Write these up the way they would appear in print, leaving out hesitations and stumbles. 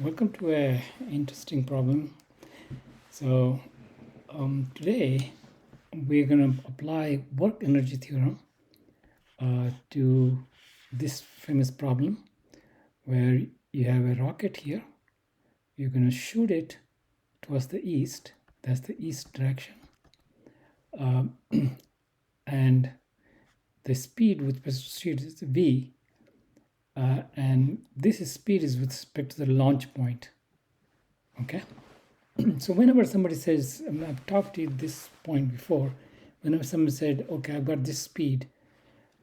Welcome to a interesting problem. So today we're going to apply work energy theorem to this famous problem where you have a rocket here. You're going to shoot it towards the east. That's the east direction. And the speed with which to shoot is v. And speed is with respect to the launch point. Okay. So whenever somebody says, I've talked to you this point before, whenever someone said, okay, I've got this speed,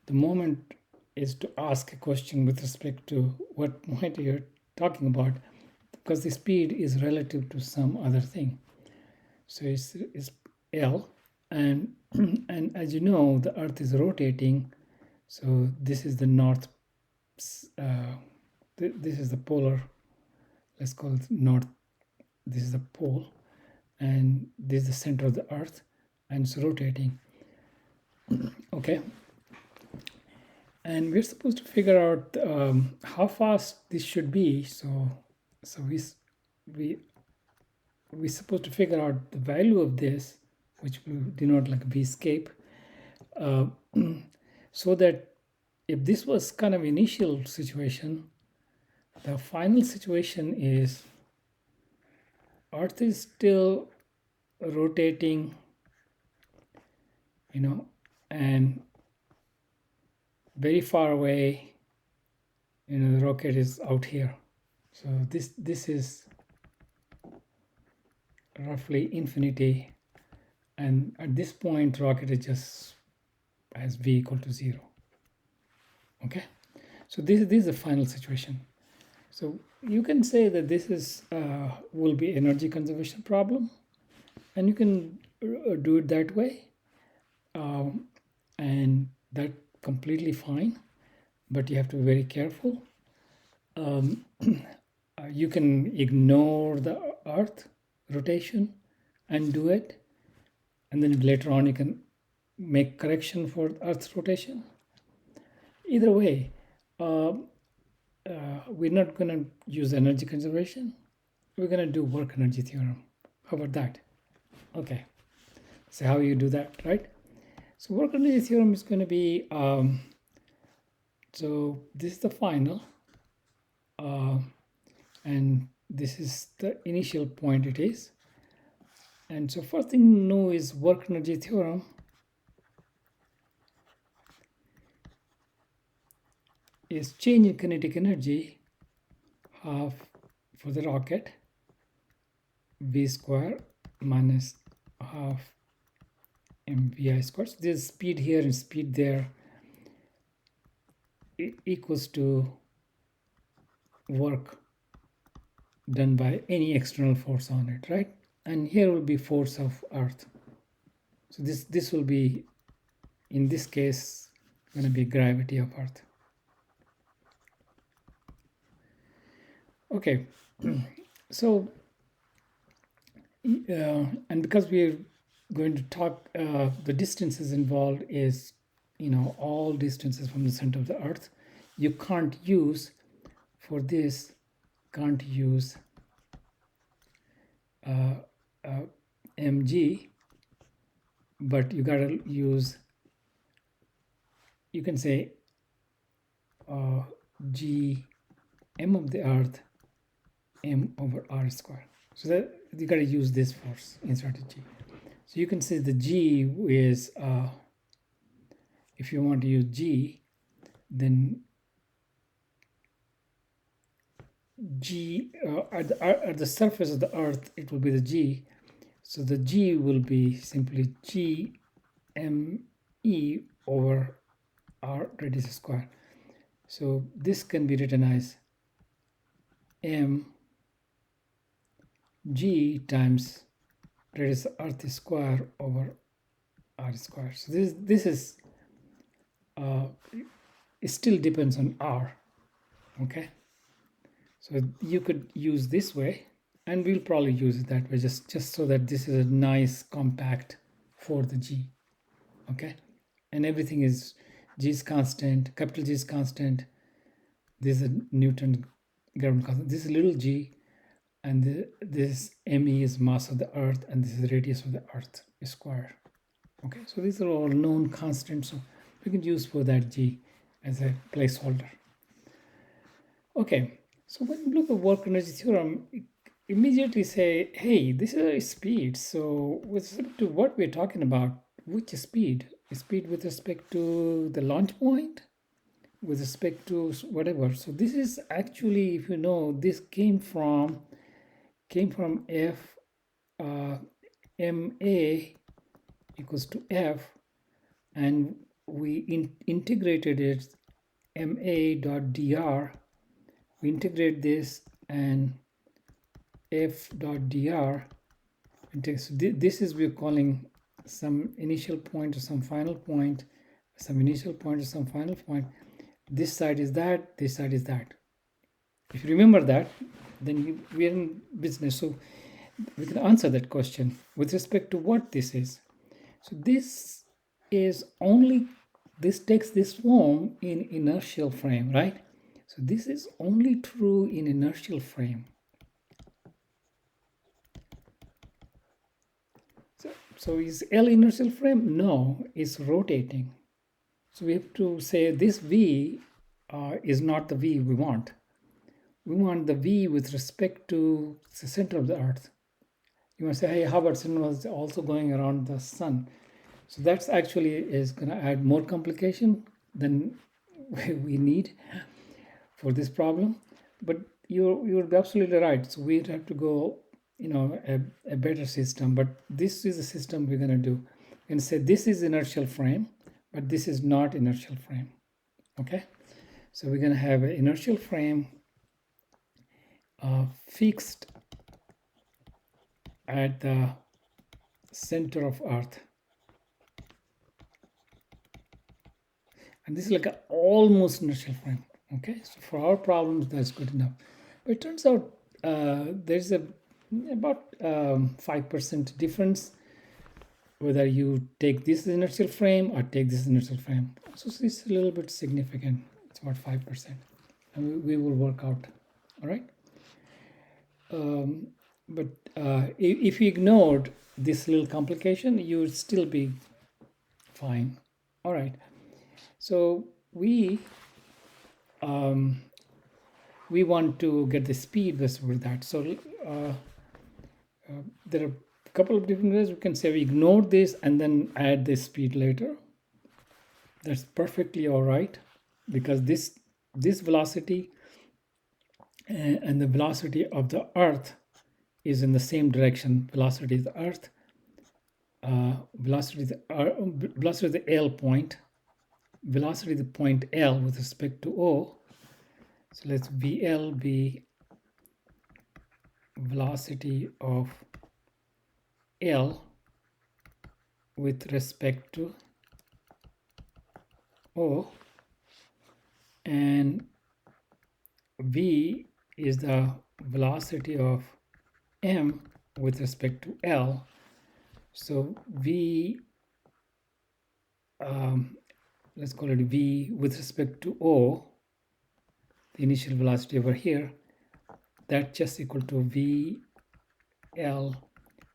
the moment is to ask a question with respect to what point you're talking about, because the speed is relative to some other thing. So it's L, and and as you know, the Earth is rotating. So this is the north, this is the polar, let's call it north. This is the pole, and this is the center of the Earth, and it's rotating. Okay, and we're supposed to figure out how fast this should be. So we're supposed to figure out the value of this, which we denote like v escape, so that if this was kind of initial situation, the final situation is Earth is still rotating, and very far away, the rocket is out here. So this is roughly infinity, and at this point rocket is just has v equal to 0. Okay, so this is the final situation. So you can say that this is will be energy conservation problem, and you can do it that way, and that completely fine, but you have to be very careful. You can ignore the Earth rotation and do it, and then later on you can make correction for Earth's rotation. Either way, we're not going to use energy conservation. We're going to do work energy theorem. How about that? Okay, so how you do that, right? So work energy theorem is going to be, so this is the final, and this is the initial point it is. And so first thing to know is work energy theorem is change in kinetic energy half for the rocket, v square minus half mvi squared. So there's speed here and speed there, equals to work done by any external force on it, right? And here will be force of Earth. So this will be, in this case, going to be gravity of Earth. Okay, so and because we're going to talk, the distances involved is, all distances from the center of the Earth. You can't use, for this, mg, but you gotta use, you can say g m of the Earth m over r squared. So that you gotta use this force instead of g. So you can say the g is, if you want to use g, then g at the surface of the Earth, it will be the g. So the g will be simply g m e over r radius square. So this can be written as m g times radius of Earth square over r square. So this is it still depends on r. Okay, so you could use this way, and we'll probably use it that way, just so that this is a nice compact for the g. Okay, and everything is, g is constant, capital G is constant. This is a Newton gravitational constant. This is little g, and this ME is mass of the Earth, and this is radius of the Earth square. Okay, so these are all known constants, so we can use for that G as a placeholder. Okay, so when you look at work energy theorem, immediately say, hey, this is a speed. So with respect to what we're talking about, which speed? Speed with respect to the launch point, with respect to whatever. So this is actually, if you know, this came from F ma equals to F, and we integrated it ma dot dr. We integrate this and f dot dr. So this is we're calling some initial point or some final point, some initial point or some final point. This side is that, this side is that. If you remember that, then we're in business. So we can answer that question with respect to what this is. So this is only, this takes this form in inertial frame, right? So this is only true in inertial frame. So is L inertial frame? No, it's rotating. So we have to say this V is not the V we want. We want the V with respect to the center of the Earth. You must say, hey, Hubbardston was also going around the sun. So that's actually is going to add more complication than we need for this problem. But you're absolutely right. So we'd have to go, a better system. But this is a system we're going to do. We're going to say this is inertial frame, but this is not inertial frame. Okay. So we're going to have an inertial frame fixed at the center of Earth. And this is like an almost inertial frame. Okay, so for our problems, that's good enough. But it turns out there's about 5% difference whether you take this inertial frame or take this inertial frame. So it's a little bit significant. It's about 5%. And we will work out, all right? But if you ignored this little complication, you would still be fine. All right. So we want to get the speed with that. So there are a couple of different ways. We can say we ignore this and then add the speed later. That's perfectly all right, because this velocity and the velocity of the Earth is in the same direction. Velocity of the Earth, velocity of the L point, velocity of the point L with respect to O. So let's VL be velocity of L with respect to O, and V is the velocity of M with respect to L. So V, let's call it V with respect to O, the initial velocity over here, that's just equal to VL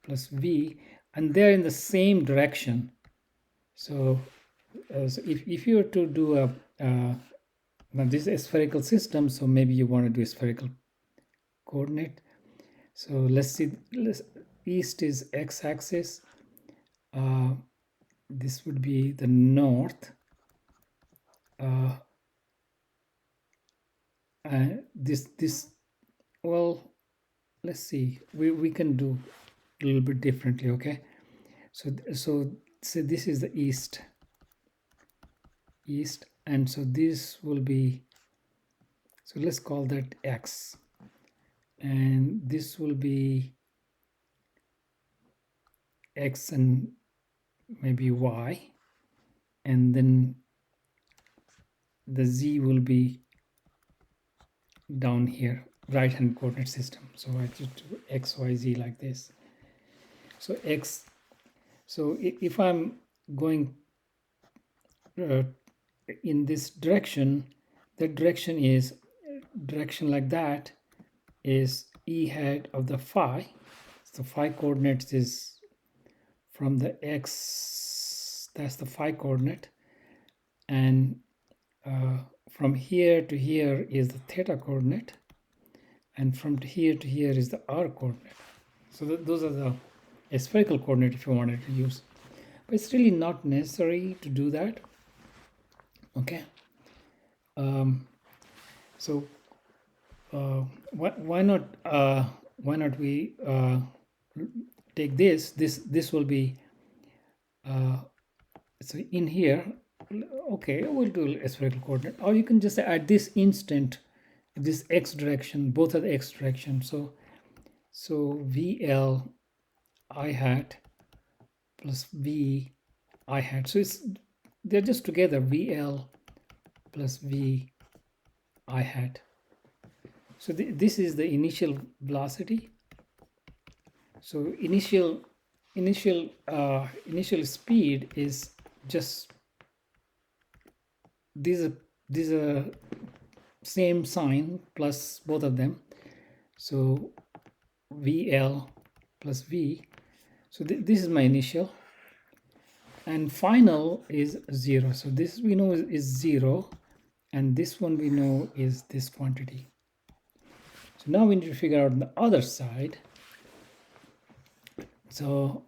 plus V, and they're in the same direction. So, if you were to do now this is a spherical system, so maybe you want to do a spherical coordinate. So let's see, east is x-axis. This would be the north. This well, let's see, we can do a little bit differently. Okay, so this is the east, and so this will be, so let's call that x, and this will be x and maybe y, and then the z will be down here, right hand coordinate system. So I just do x, y, z like this. So x, so if I'm going in this direction, the direction like that is E hat of the phi. So phi coordinates is from the x, that's the phi coordinate, and from here to here is the theta coordinate, and from here to here is the r coordinate. So those are the spherical coordinate if you wanted to use, but it's really not necessary to do that. Okay. So why not we take this will be so in here. Okay, we'll do a spherical coordinate, or you can just say at this instant, this x direction, both are the x direction. So VL I hat plus V I hat. So they're just together, VL plus V I hat. So this is the initial velocity. So initial speed is just these are same sign plus both of them. So VL plus V. So this is my initial, and final is 0. So this we know is 0, and this one we know is this quantity. So now we need to figure out the other side. So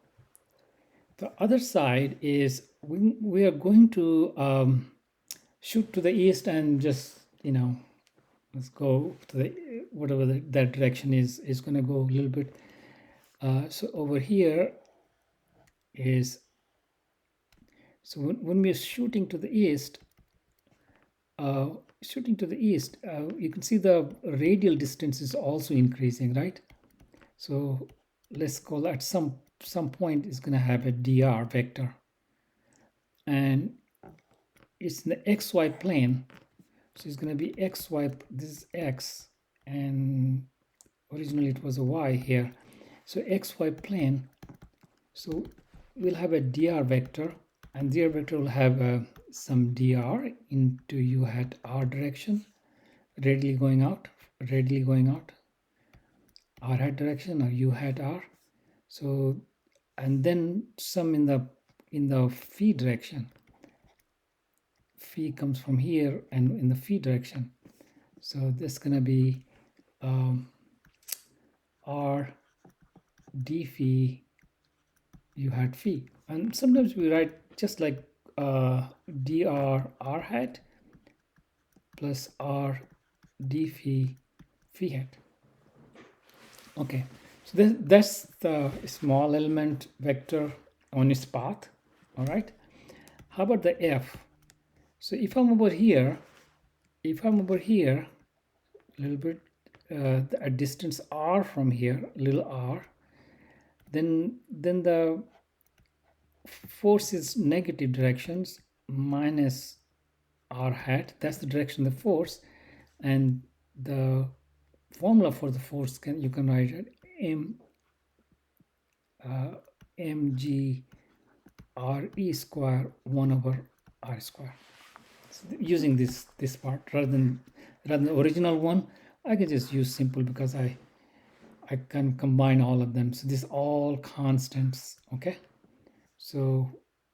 the other side is we are going to shoot to the east and just, let's go to the whatever that direction is going to go a little bit. So over here is, so when we are shooting to the east, you can see the radial distance is also increasing, right? So let's call that some point is going to have a dr vector, and it's in the xy plane. So it's going to be xy, this is x, and originally it was a y here. So xy plane, so we'll have a dr vector, and dr vector will have some dr into u hat r direction, radially going out, r hat direction, or u hat r. So, and then some in the phi direction. Phi comes from here and in the phi direction. So this is going to be r d phi u hat phi. And sometimes we write just like dr r hat plus r d phi phi hat. Okay, so that's the small element vector on its path. All right, how about the f? So if I'm over here a little bit, a distance r from here, little r, then the force is negative directions, minus r hat. That's the direction of the force, and the formula for the force you can write it mg re square 1 over r square. So using this part rather than the original one, I can just use simple because I can combine all of them. So this is all constants. Okay, so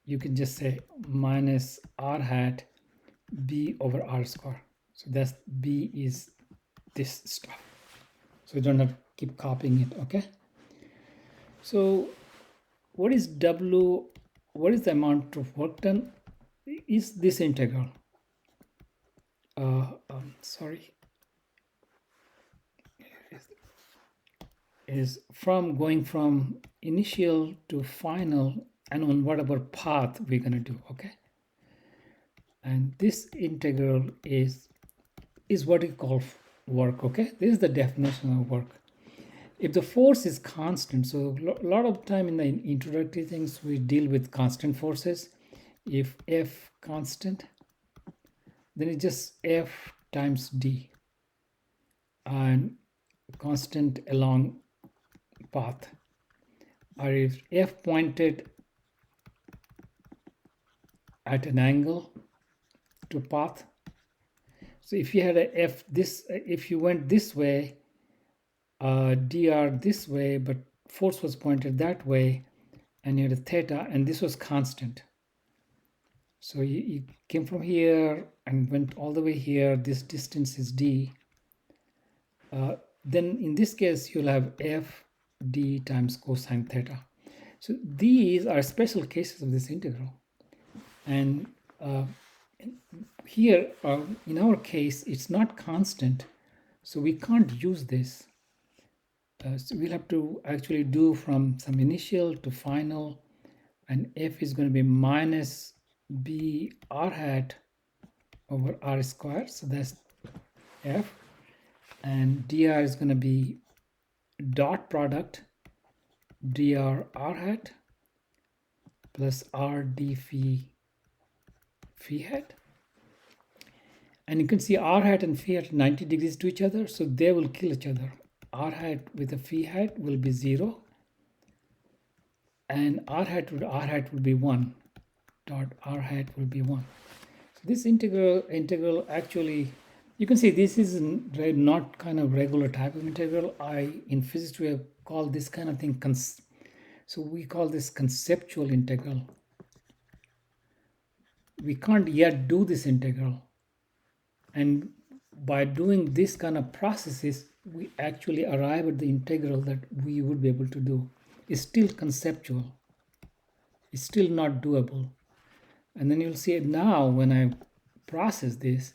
you can just say minus r hat b over r square. So that's b is this stuff, so you don't have to keep copying it. Okay, so what is w, what is the amount of work done? Is this integral is from going from initial to final, and on whatever path we're going to do. Okay, and this integral is what we call work. Okay, this is the definition of work. If the force is constant, so a lot of time in the introductory things we deal with constant forces. If F constant, then it's just F times D, and constant along path. Or if F pointed at an angle to path, so if you had a F this, if you went this way, dr this way, but force was pointed that way, and you had a theta, and this was constant. So you came from here and went all the way here. This distance is d. Then in this case, you'll have f d times cosine theta. So these are special cases of this integral. And here, in our case, it's not constant. So we can't use this. So we'll have to actually do from some initial to final. And f is going to be minus b r hat over r squared. So that's f. And dr is going to be dot product dr r hat plus r d phi hat. And you can see r hat and phi hat 90 degrees to each other, so they will kill each other. R hat with a phi hat will be 0, and r hat will be 1. Dot r hat will be 1. So this integral actually, you can see this is not kind of regular type of integral. In physics we have called this kind of thing so we call this conceptual integral. We can't yet do this integral, and by doing this kind of processes, we actually arrive at the integral that we would be able to do. It's still conceptual. It's still not doable. And then you'll see it now when I process this,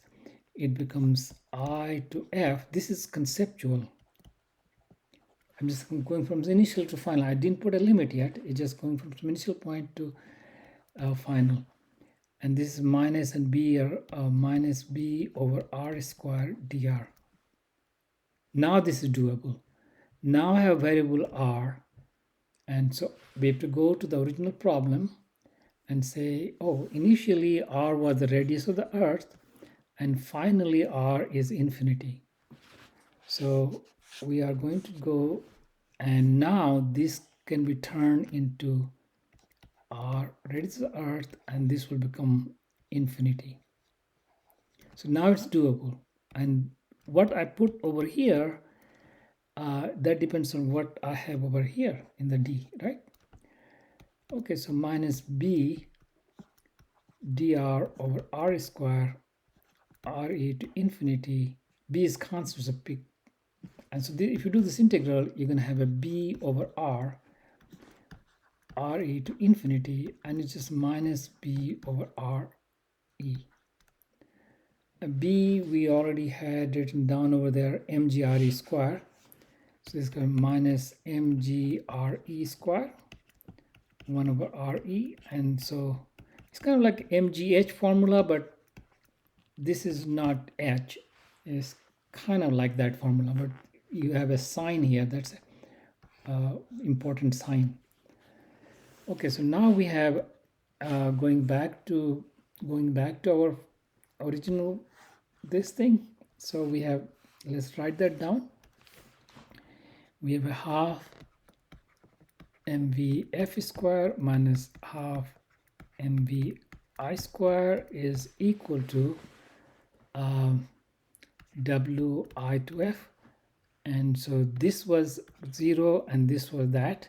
it becomes I to f. This is conceptual. I'm just going from the initial to final. I didn't put a limit yet. It's just going from some initial point to final. And this is minus and b are minus b over r squared dr. Now this is doable. Now I have variable r, and so we have to go to the original problem and say, oh, initially r was the radius of the earth, and finally r is infinity. So we are going to go, and now this can be turned into r radius of the earth, and this will become infinity. So now it's doable. And what I put over here, that depends on what I have over here in the d, right? Okay, so minus b dr over r squared re to infinity. B is constant, so p. And so if you do this integral, you're going to have a b over r re to infinity, and it's just minus b over r e. B we already had written down over there, mgre square. So this is going to minus mgre square 1 over re, and so it's kind of like mgh formula, but this is not h. It's kind of like that formula, but you have a sign here. That's an important sign. Okay, so now we have going back to our original this thing. So we have, let's write that down. We have a half mvf square minus half mvi square is equal to wi to f, and so this was 0 and this was that,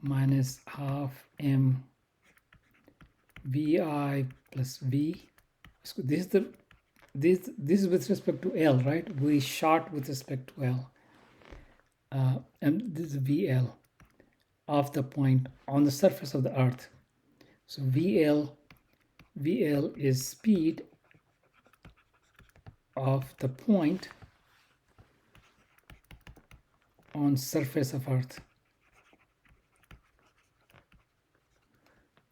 minus half m vi plus v. So this is with respect to L, right? We short with respect to L, and this is VL of the point on the surface of the earth. So VL is speed of the point on surface of earth.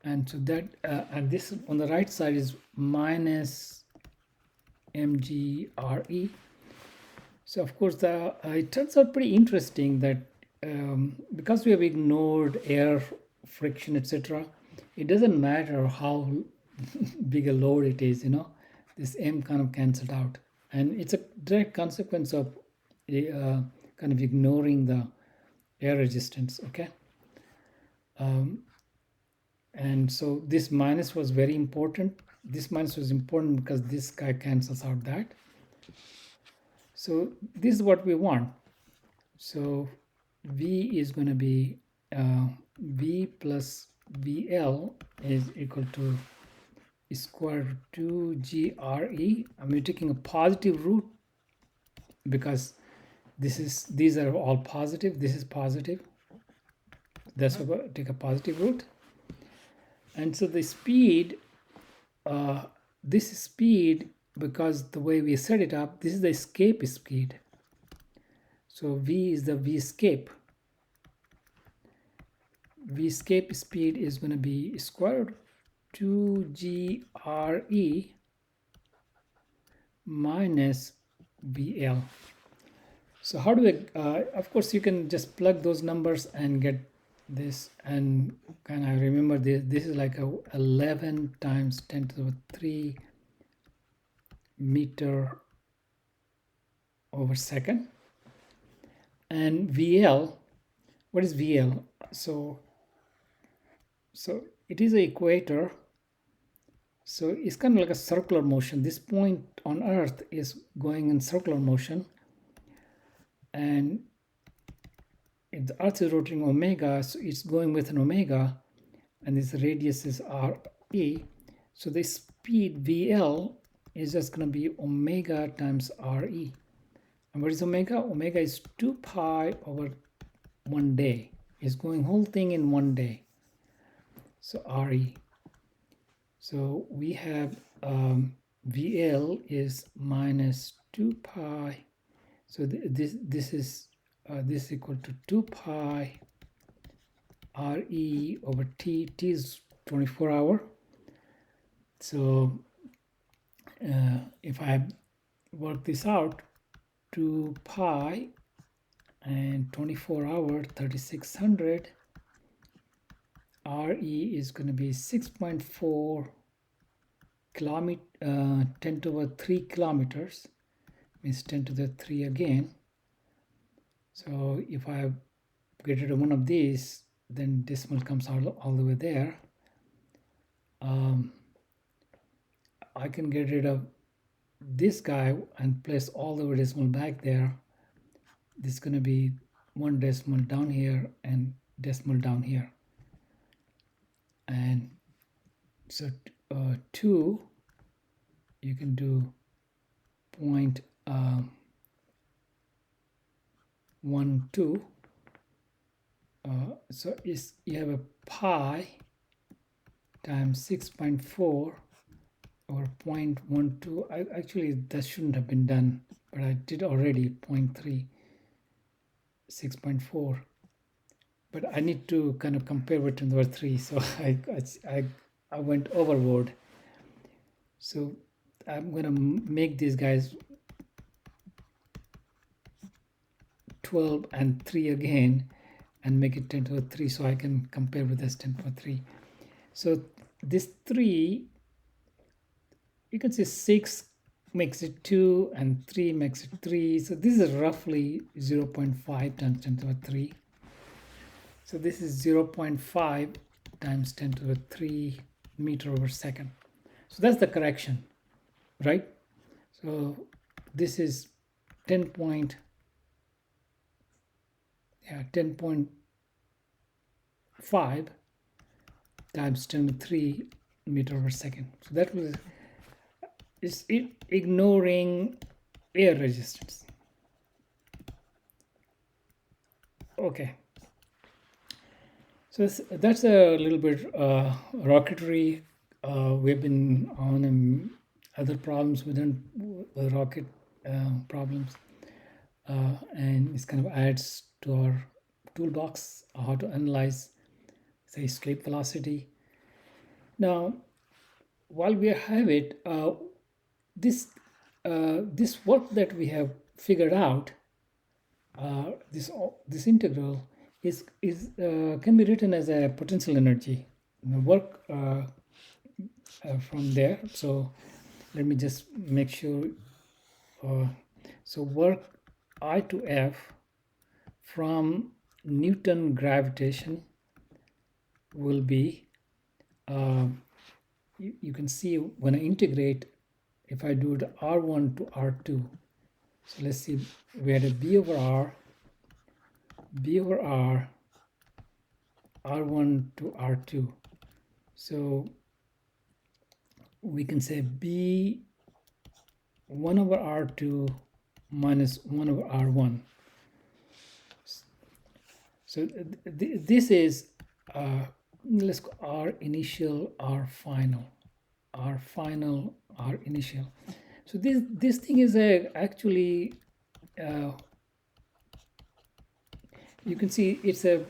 And so that and this on the right side is minus mgre. So of course it turns out pretty interesting that because we have ignored air friction, etc., it doesn't matter how big a load it is, this m kind of cancelled out, and it's a direct consequence of kind of ignoring the air resistance. Okay. And so this minus was very important. This minus was important because this guy cancels out that. So this is what we want. So V is going to be V plus VL is equal to square root 2GRE. I'm taking a positive root because these are all positive. This is positive. That's why I take a positive root. And so the speed, this speed, because the way we set it up, this is the escape speed. So V is the V escape. V escape speed is going to be square root 2GRE minus VL. So how do we, of course, you can just plug those numbers and get this, and kind of remember this is like a 11 times 10 to the 3 meter over second. And VL, what is VL? So it is an equator. So it's kind of like a circular motion. This point on Earth is going in circular motion, and if the Earth is rotating omega, so it's going with an omega, and this radius is RE. So the speed VL is just going to be omega times RE. And what is omega? Omega is 2 pi over 1 day. It's going whole thing in 1 day. So RE. So we have VL is minus 2 pi. So this is equal to 2 pi RE over T. T is 24 hour. So if I work this out, 2 pi and 24 hour, 3600, RE is going to be 6.4 kilometer, 10 to the 3 kilometers, means 10 to the 3 again. So if I get rid of one of these, then decimal comes all the way there. I can get rid of this guy and place all the decimal back there. This is going to be 1 decimal down here and decimal down here. And so 2, you can do 0.12. So you have a pi times 6.4 or 0.12. Actually, that shouldn't have been done, but I did already 0.3, 6.4. But I need to kind of compare with number 3, so I went overboard. So I'm going to make these guys 12 and 3 again, and make it 10 to the 3, so I can compare with this 10 to the 3. So this 3, you can see 6 makes it 2 and 3 makes it 3. So this is roughly 0.5 times 10 to the 3. So this is 0.5 times 10 to the 3 meter over second. So that's the correction, right? So this is 10.5 times 10 to the 3 meter over second. So that was ignoring air resistance. Okay. So that's a little bit rocketry. We've been on other problems within the rocket problems, and this kind of adds to our toolbox how to analyze, say, escape velocity. Now, while we have it, this work that we have figured out, this integral is can be written as a potential energy. Work from there. So let me just make sure. So work I to F from Newton gravitation will be, you can see when I integrate, if I do the R1 to R2. So let's see, we had a B over R B over R, R1 to R2. So we can say B 1 over R2 minus 1 over R1. So this is, let's go R initial, R final, R final, R initial. So this thing is actually, you can see it's a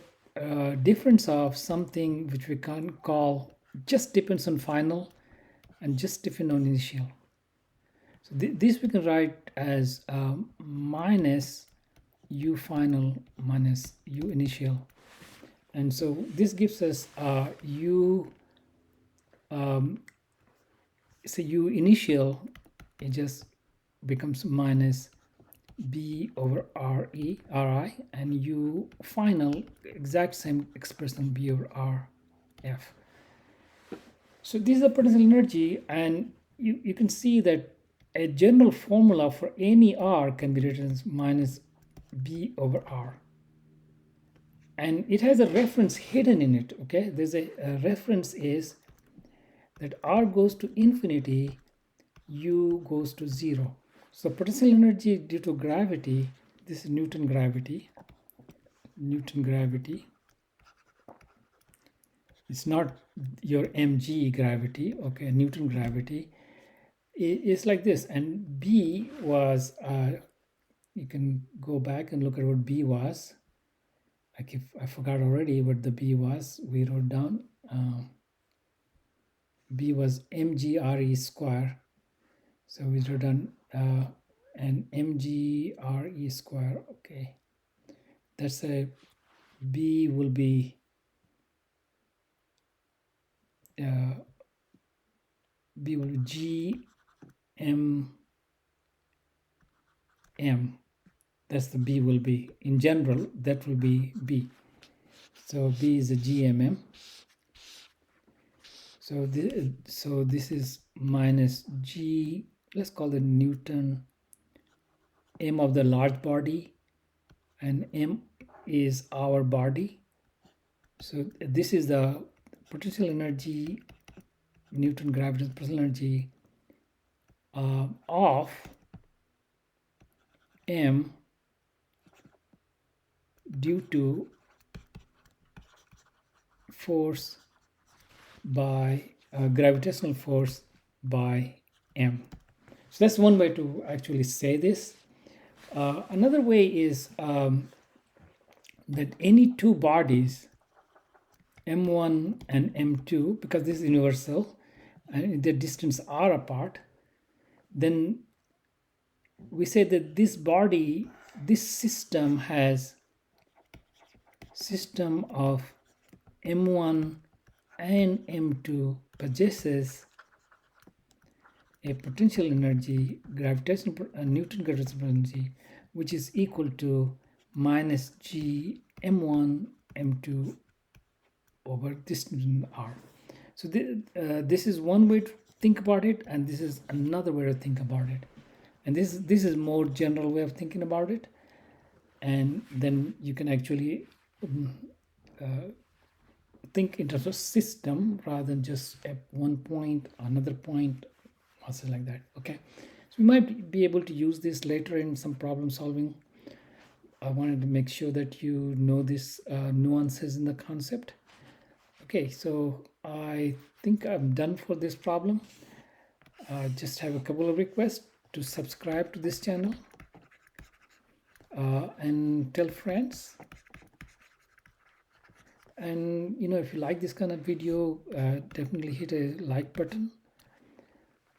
difference of something which we can call just depends on final and just depend on initial. So this we can write as minus U final minus U initial. And so this gives us U, so U initial, it just becomes minus B over Ri, and U final, exact same expression, B over Rf. So this is the potential energy, and you can see that a general formula for any R can be written as minus B over R. And it has a reference hidden in it, okay? There's a reference is that R goes to infinity, U goes to 0. So potential energy due to gravity, this is Newton gravity. It's not your mg gravity, okay? Newton gravity is like this. And B was, you can go back and look at what B was. Like, if I forgot already what the B was, we wrote down. B was mgre square. So we wrote down an mgre square. Okay, that's a B will be B will be G M. That's the B will be. In general, that will be B. So B is a GMM. So this is minus G, let's call it Newton, M of the large body, and M is our body. So this is the potential energy, Newton gravitational potential energy of M due to force by gravitational force by M. So that's one way to actually say this. Another way is that any two bodies, M1 and M2, because this is universal and the distance r apart, then we say that this body, this system has system of M1 and M2 possesses a potential energy, gravitational Newton gravitational energy, which is equal to minus G M1 M2 over distance r. So this is one way to think about it, and this is another way to think about it. And this is more general way of thinking about it. And then you can actually think in terms of system rather than just at one point, another point, or something like that. Okay, so we might be able to use this later in some problem solving. I wanted to make sure that you know these nuances in the concept. Okay, so I think I'm done for this problem. Just have a couple of requests to subscribe to this channel and tell friends. And if you like this kind of video, definitely hit a like button.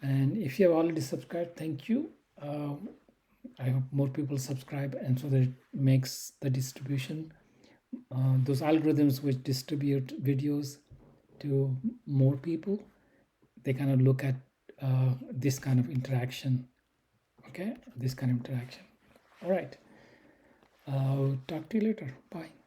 And if you have already subscribed, thank you. I hope more people subscribe, and so that it makes the distribution, those algorithms which distribute videos to more people, they kind of look at this kind of interaction. Okay, this kind of interaction. All right, talk to you later. Bye.